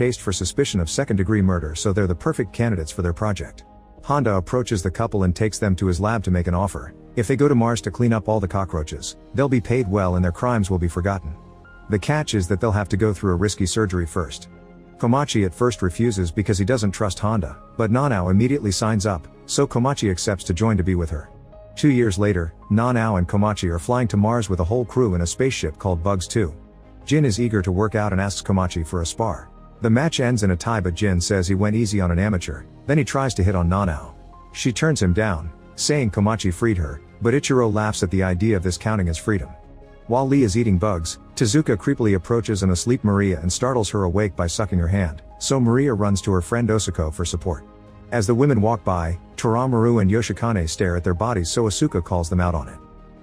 chased for suspicion of second-degree murder, so they're the perfect candidates for their project. Honda approaches the couple and takes them to his lab to make an offer. If they go to Mars to clean up all the cockroaches, they'll be paid well and their crimes will be forgotten. The catch is that they'll have to go through a risky surgery first. Komachi at first refuses because he doesn't trust Honda, but Nanao immediately signs up, so Komachi accepts to join to be with her. 2 years later, Nanao and Komachi are flying to Mars with a whole crew in a spaceship called Bugs 2. Jin is eager to work out and asks Komachi for a spar. The match ends in a tie, but Jin says he went easy on an amateur, then he tries to hit on Nanao. She turns him down, saying Komachi freed her, but Ichiro laughs at the idea of this counting as freedom. While Lee is eating bugs, Tezuka creepily approaches an asleep Maria and startles her awake by sucking her hand, so Maria runs to her friend Osako for support. As the women walk by, Terraformers and Yoshikane stare at their bodies, so Asuka calls them out on it.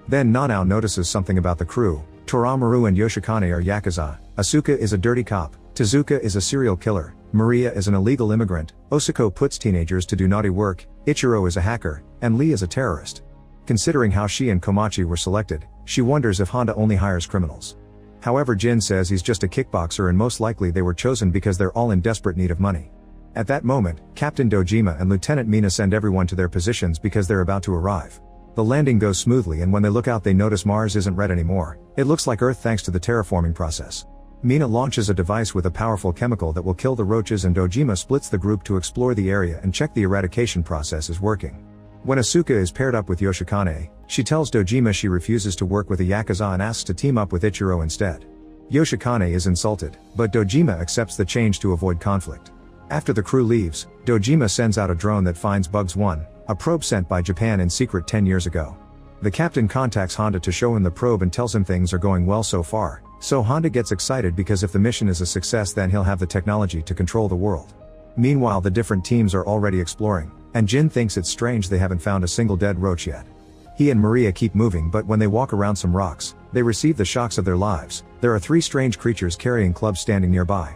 Then Nanao notices something about the crew. Terraformers and Yoshikane are Yakuza, Asuka is a dirty cop, Tezuka is a serial killer, Maria is an illegal immigrant, Osako puts teenagers to do naughty work, Ichiro is a hacker, and Lee is a terrorist. Considering how she and Komachi were selected, she wonders if Honda only hires criminals. However, Jin says he's just a kickboxer and most likely they were chosen because they're all in desperate need of money. At that moment, Captain Dojima and Lieutenant Mina send everyone to their positions because they're about to arrive. The landing goes smoothly and when they look out they notice Mars isn't red anymore. It looks like Earth thanks to the terraforming process. Mina launches a device with a powerful chemical that will kill the roaches and Dojima splits the group to explore the area and check the eradication process is working. When Asuka is paired up with Yoshikane, she tells Dojima she refuses to work with a Yakuza and asks to team up with Ichiro instead. Yoshikane is insulted, but Dojima accepts the change to avoid conflict. After the crew leaves, Dojima sends out a drone that finds Bugs 1, a probe sent by Japan in secret 10 years ago. The captain contacts Honda to show him the probe and tells him things are going well so far, so Honda gets excited because if the mission is a success then he'll have the technology to control the world. Meanwhile, the different teams are already exploring, and Jin thinks it's strange they haven't found a single dead roach yet. He and Maria keep moving, but when they walk around some rocks, they receive the shocks of their lives. There are 3 strange creatures carrying clubs standing nearby.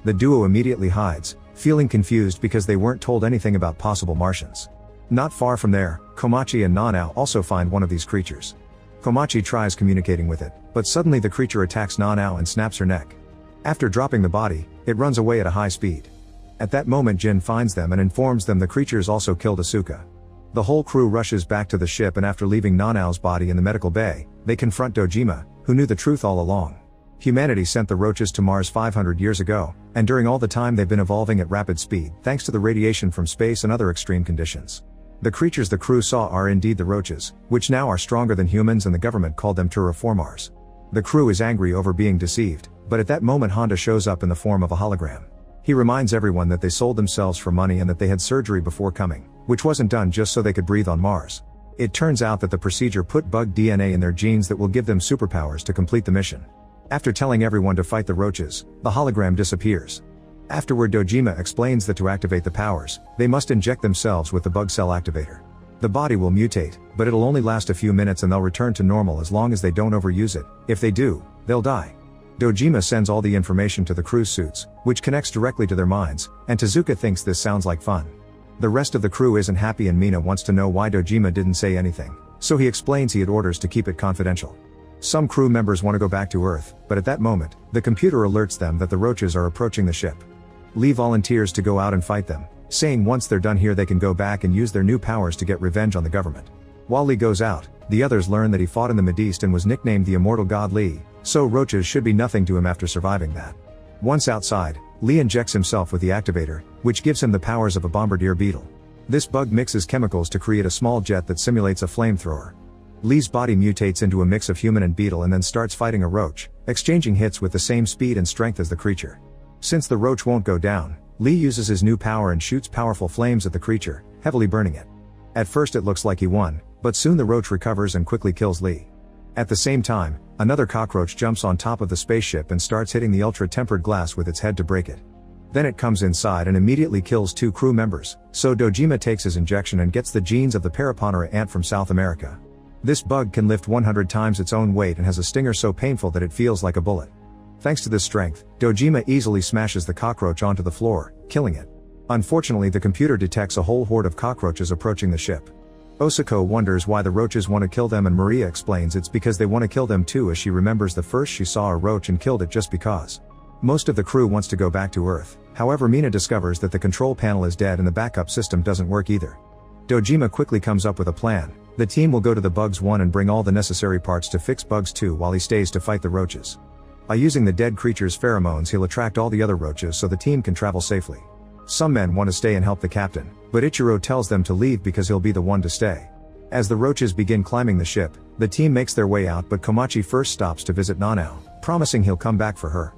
The duo immediately hides, feeling confused because they weren't told anything about possible Martians. Not far from there, Komachi and Nanao also find one of these creatures. Komachi tries communicating with it, but suddenly the creature attacks Nanao and snaps her neck. After dropping the body, it runs away at a high speed. At that moment Jin finds them and informs them the creatures also killed Asuka. The whole crew rushes back to the ship and after leaving Nanao's body in the medical bay, they confront Dojima, who knew the truth all along. Humanity sent the roaches to Mars 500 years ago, and during all the time they've been evolving at rapid speed thanks to the radiation from space and other extreme conditions. The creatures the crew saw are indeed the roaches, which now are stronger than humans and the government called them Terraformers. The crew is angry over being deceived, but at that moment Honda shows up in the form of a hologram. He reminds everyone that they sold themselves for money and that they had surgery before coming, which wasn't done just so they could breathe on Mars. It turns out that the procedure put bug DNA in their genes that will give them superpowers to complete the mission. After telling everyone to fight the roaches, the hologram disappears. Afterward, Dojima explains that to activate the powers, they must inject themselves with the bug cell activator. The body will mutate, but it'll only last a few minutes and they'll return to normal as long as they don't overuse it. If they do, they'll die. Dojima sends all the information to the crew's suits, which connects directly to their minds, and Tezuka thinks this sounds like fun. The rest of the crew isn't happy and Mina wants to know why Dojima didn't say anything, so he explains he had orders to keep it confidential. Some crew members want to go back to Earth, but at that moment, the computer alerts them that the roaches are approaching the ship. Lee volunteers to go out and fight them, saying once they're done here they can go back and use their new powers to get revenge on the government. While Lee goes out, the others learn that he fought in the Mideast and was nicknamed the Immortal God Lee, so roaches should be nothing to him after surviving that. Once outside, Lee injects himself with the activator, which gives him the powers of a bombardier beetle. This bug mixes chemicals to create a small jet that simulates a flamethrower. Lee's body mutates into a mix of human and beetle and then starts fighting a roach, exchanging hits with the same speed and strength as the creature. Since the roach won't go down, Lee uses his new power and shoots powerful flames at the creature, heavily burning it. At first it looks like he won, but soon the roach recovers and quickly kills Lee. At the same time, another cockroach jumps on top of the spaceship and starts hitting the ultra-tempered glass with its head to break it. Then it comes inside and immediately kills 2 crew members, so Dojima takes his injection and gets the genes of the Paraponera ant from South America. This bug can lift 100 times its own weight and has a stinger so painful that it feels like a bullet. Thanks to this strength, Dojima easily smashes the cockroach onto the floor, killing it. Unfortunately, the computer detects a whole horde of cockroaches approaching the ship. Osako wonders why the roaches want to kill them and Maria explains it's because they want to kill them too, as she remembers the first she saw a roach and killed it just because. Most of the crew wants to go back to Earth, however Mina discovers that the control panel is dead and the backup system doesn't work either. Dojima quickly comes up with a plan. The team will go to the Bugs 1 and bring all the necessary parts to fix Bugs 2 while he stays to fight the roaches. By using the dead creature's pheromones he'll attract all the other roaches so the team can travel safely. Some men want to stay and help the captain, but Ichiro tells them to leave because he'll be the one to stay. As the roaches begin climbing the ship, the team makes their way out but Komachi first stops to visit Nanao, promising he'll come back for her.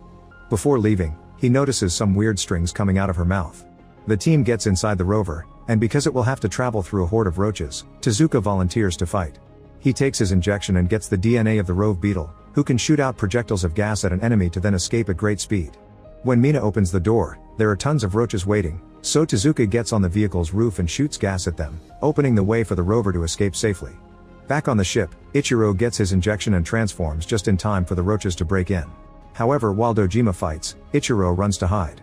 Before leaving, he notices some weird strings coming out of her mouth. The team gets inside the rover, and because it will have to travel through a horde of roaches, Tezuka volunteers to fight. He takes his injection and gets the DNA of the rove beetle, who can shoot out projectiles of gas at an enemy to then escape at great speed. When Mina opens the door, there are tons of roaches waiting, so Tezuka gets on the vehicle's roof and shoots gas at them, opening the way for the rover to escape safely. Back on the ship, Ichiro gets his injection and transforms just in time for the roaches to break in. However, while Dojima fights, Ichiro runs to hide.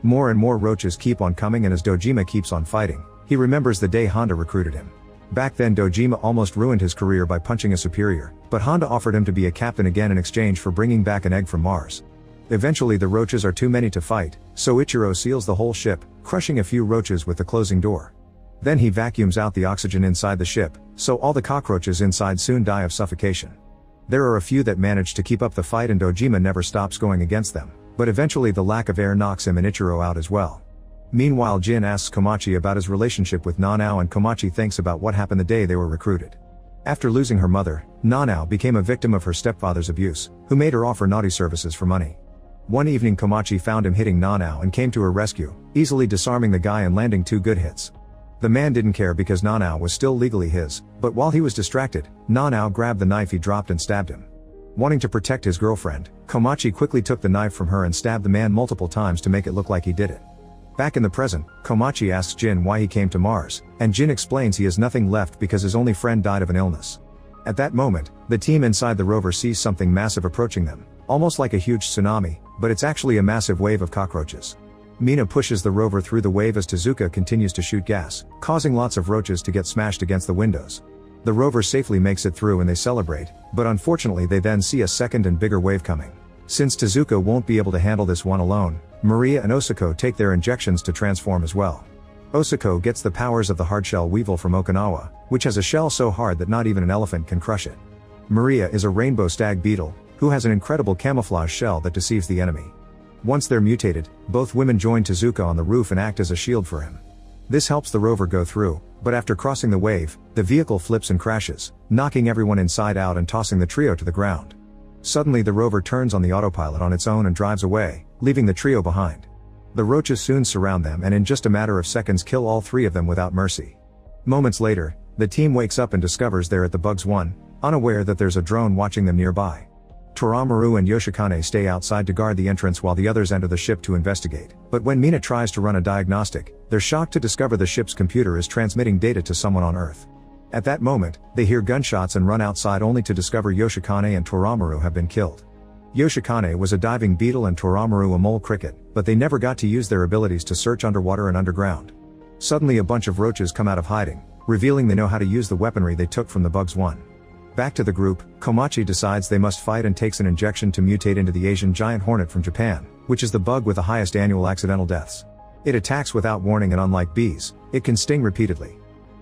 More and more roaches keep on coming, and as Dojima keeps on fighting, he remembers the day Honda recruited him. Back then Dojima almost ruined his career by punching a superior, but Honda offered him to be a captain again in exchange for bringing back an egg from Mars. Eventually the roaches are too many to fight, so Ichiro seals the whole ship, crushing a few roaches with the closing door. Then he vacuums out the oxygen inside the ship, so all the cockroaches inside soon die of suffocation. There are a few that manage to keep up the fight and Dojima never stops going against them, but eventually the lack of air knocks him and Ichiro out as well. Meanwhile Jin asks Komachi about his relationship with Nanao and Komachi thinks about what happened the day they were recruited. After losing her mother, Nanao became a victim of her stepfather's abuse, who made her offer naughty services for money. One evening Komachi found him hitting Nanao and came to her rescue, easily disarming the guy and landing 2 good hits. The man didn't care because Nanao was still legally his, but while he was distracted, Nanao grabbed the knife he dropped and stabbed him. Wanting to protect his girlfriend, Komachi quickly took the knife from her and stabbed the man multiple times to make it look like he did it. Back in the present, Komachi asks Jin why he came to Mars, and Jin explains he has nothing left because his only friend died of an illness. At that moment, the team inside the rover sees something massive approaching them, almost like a huge tsunami, but it's actually a massive wave of cockroaches. Mina pushes the rover through the wave as Tezuka continues to shoot gas, causing lots of roaches to get smashed against the windows. The rover safely makes it through and they celebrate, but unfortunately they then see a second and bigger wave coming. Since Tezuka won't be able to handle this one alone, Maria and Osako take their injections to transform as well. Osako gets the powers of the hardshell weevil from Okinawa, which has a shell so hard that not even an elephant can crush it. Maria is a rainbow stag beetle, who has an incredible camouflage shell that deceives the enemy. Once they're mutated, both women join Tezuka on the roof and act as a shield for him. This helps the rover go through, but after crossing the wave, the vehicle flips and crashes, knocking everyone inside out and tossing the trio to the ground. Suddenly the rover turns on the autopilot on its own and drives away, leaving the trio behind. The roaches soon surround them and in just a matter of seconds kill all 3 of them without mercy. Moments later, the team wakes up and discovers they're at the Bugs 1, unaware that there's a drone watching them nearby. Toramaru and Yoshikane stay outside to guard the entrance while the others enter the ship to investigate, but when Mina tries to run a diagnostic, they're shocked to discover the ship's computer is transmitting data to someone on Earth. At that moment, they hear gunshots and run outside only to discover Yoshikane and Toramaru have been killed. Yoshikane was a diving beetle and Toramaru a mole cricket, but they never got to use their abilities to search underwater and underground. Suddenly a bunch of roaches come out of hiding, revealing they know how to use the weaponry they took from the Bugs 1. Back to the group, Komachi decides they must fight and takes an injection to mutate into the Asian giant hornet from Japan, which is the bug with the highest annual accidental deaths. It attacks without warning and unlike bees, it can sting repeatedly.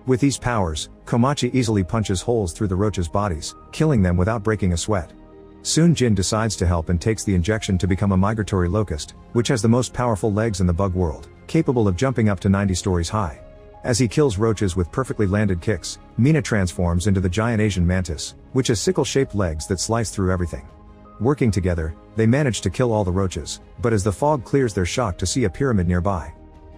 With these powers, Komachi easily punches holes through the roaches' bodies, killing them without breaking a sweat. Soon Jin decides to help and takes the injection to become a migratory locust, which has the most powerful legs in the bug world, capable of jumping up to 90 stories high. As he kills roaches with perfectly landed kicks, Mina transforms into the giant Asian mantis, which has sickle-shaped legs that slice through everything. Working together, they manage to kill all the roaches, but as the fog clears they're shocked to see a pyramid nearby.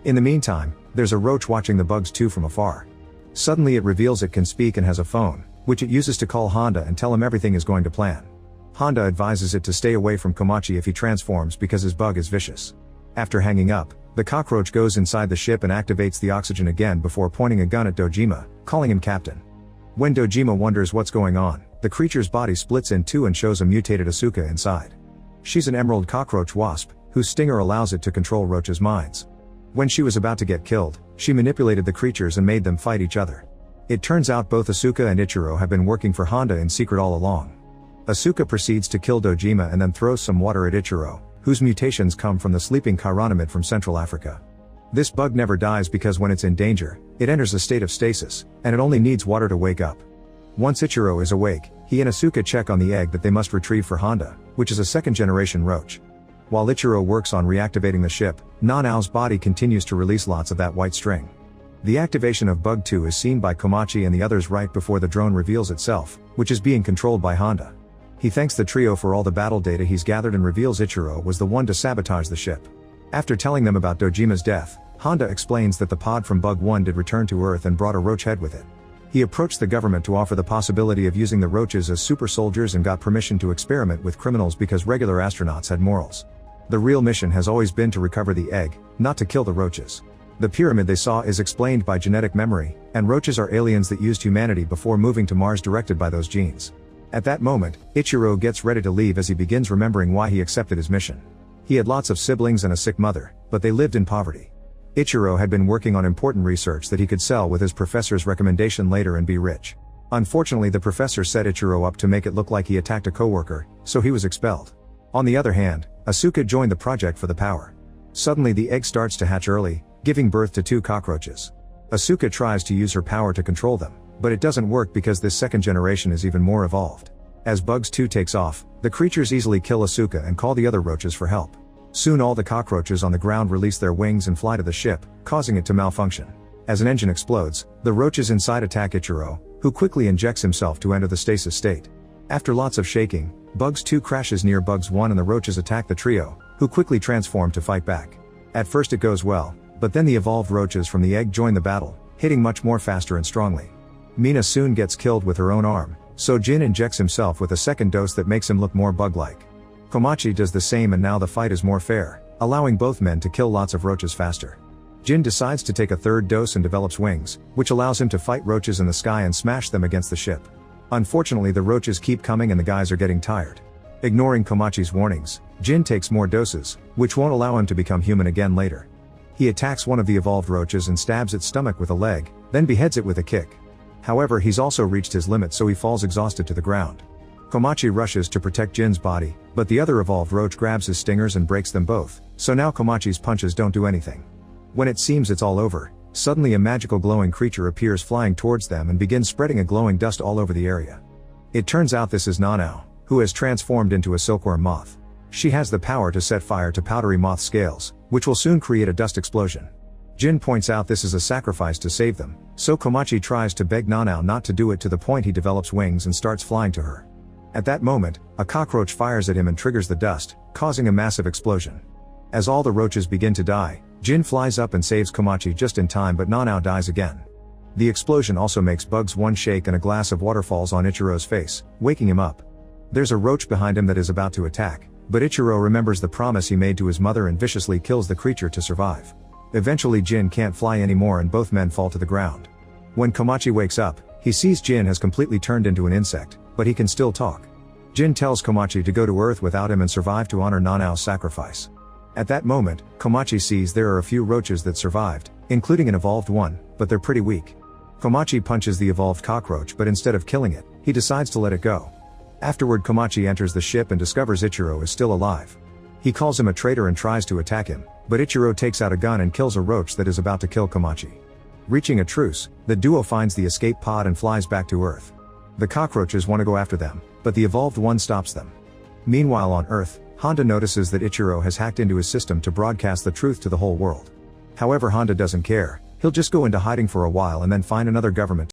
In the meantime, there's a roach watching the Bugs 2 from afar. Suddenly it reveals it can speak and has a phone, which it uses to call Honda and tell him everything is going to plan. Honda advises it to stay away from Komachi if he transforms because his bug is vicious. After hanging up, the cockroach goes inside the ship and activates the oxygen again before pointing a gun at Dojima, calling him captain. When Dojima wonders what's going on, the creature's body splits in 2 and shows a mutated Asuka inside. She's an emerald cockroach wasp, whose stinger allows it to control roaches' minds. When she was about to get killed, she manipulated the creatures and made them fight each other. It turns out both Asuka and Ichiro have been working for Honda in secret all along. Asuka proceeds to kill Dojima and then throws some water at Ichiro, whose mutations come from the sleeping chironomid from Central Africa. This bug never dies because when it's in danger, it enters a state of stasis, and it only needs water to wake up. Once Ichiro is awake, he and Asuka check on the egg that they must retrieve for Honda, which is a second-generation roach. While Ichiro works on reactivating the ship, Nanao's body continues to release lots of that white string. The activation of Bug 2 is seen by Komachi and the others right before the drone reveals itself, which is being controlled by Honda. He thanks the trio for all the battle data he's gathered and reveals Ichiro was the one to sabotage the ship. After telling them about Dojima's death, Honda explains that the pod from Bug 1 did return to Earth and brought a roach head with it. He approached the government to offer the possibility of using the roaches as super soldiers and got permission to experiment with criminals because regular astronauts had morals. The real mission has always been to recover the egg, not to kill the roaches. The pyramid they saw is explained by genetic memory, and roaches are aliens that used humanity before moving to Mars directed by those genes. At that moment, Ichiro gets ready to leave as he begins remembering why he accepted his mission. He had lots of siblings and a sick mother, but they lived in poverty. Ichiro had been working on important research that he could sell with his professor's recommendation later and be rich. Unfortunately, the professor set Ichiro up to make it look like he attacked a coworker, so he was expelled. On the other hand, Asuka joined the project for the power. Suddenly the egg starts to hatch early, giving birth to 2 cockroaches. Asuka tries to use her power to control them, but it doesn't work because this second generation is even more evolved. As Bugs 2 takes off, the creatures easily kill Asuka and call the other roaches for help. Soon all the cockroaches on the ground release their wings and fly to the ship, causing it to malfunction. As an engine explodes, the roaches inside attack Ichiro, who quickly injects himself to enter the stasis state. After lots of shaking, Bugs 2 crashes near Bugs 1 and the roaches attack the trio, who quickly transform to fight back. At first it goes well, but then the evolved roaches from the egg join the battle, hitting much more faster and strongly. Mina soon gets killed with her own arm, so Jin injects himself with a second dose that makes him look more bug-like. Komachi does the same and now the fight is more fair, allowing both men to kill lots of roaches faster. Jin decides to take a third dose and develops wings, which allows him to fight roaches in the sky and smash them against the ship. Unfortunately, the roaches keep coming and the guys are getting tired. Ignoring Komachi's warnings, Jin takes more doses, which won't allow him to become human again later. He attacks one of the evolved roaches and stabs its stomach with a leg, then beheads it with a kick. However, he's also reached his limit, so he falls exhausted to the ground. Komachi rushes to protect Jin's body, but the other evolved roach grabs his stingers and breaks them both, so now Komachi's punches don't do anything. When it seems it's all over, suddenly a magical glowing creature appears flying towards them and begins spreading a glowing dust all over the area. It turns out this is Nanao, who has transformed into a silkworm moth. She has the power to set fire to powdery moth scales, which will soon create a dust explosion. Jin points out this is a sacrifice to save them, so Komachi tries to beg Nanao not to do it to the point he develops wings and starts flying to her. At that moment, a cockroach fires at him and triggers the dust, causing a massive explosion. As all the roaches begin to die, Jin flies up and saves Komachi just in time, but Nanao dies again. The explosion also makes Bugs 1 shake and a glass of water falls on Ichiro's face, waking him up. There's a roach behind him that is about to attack, but Ichiro remembers the promise he made to his mother and viciously kills the creature to survive. Eventually Jin can't fly anymore and both men fall to the ground. When Komachi wakes up, he sees Jin has completely turned into an insect, but he can still talk. Jin tells Komachi to go to Earth without him and survive to honor Nanao's sacrifice. At that moment, Komachi sees there are a few roaches that survived, including an evolved one, but they're pretty weak. Komachi punches the evolved cockroach, but instead of killing it, he decides to let it go. Afterward, Komachi enters the ship and discovers Ichiro is still alive. He calls him a traitor and tries to attack him, but Ichiro takes out a gun and kills a roach that is about to kill Komachi. Reaching a truce, the duo finds the escape pod and flies back to Earth. The cockroaches want to go after them, but the evolved one stops them. Meanwhile on Earth, Honda notices that Ichiro has hacked into his system to broadcast the truth to the whole world. However, Honda doesn't care, he'll just go into hiding for a while and then find another government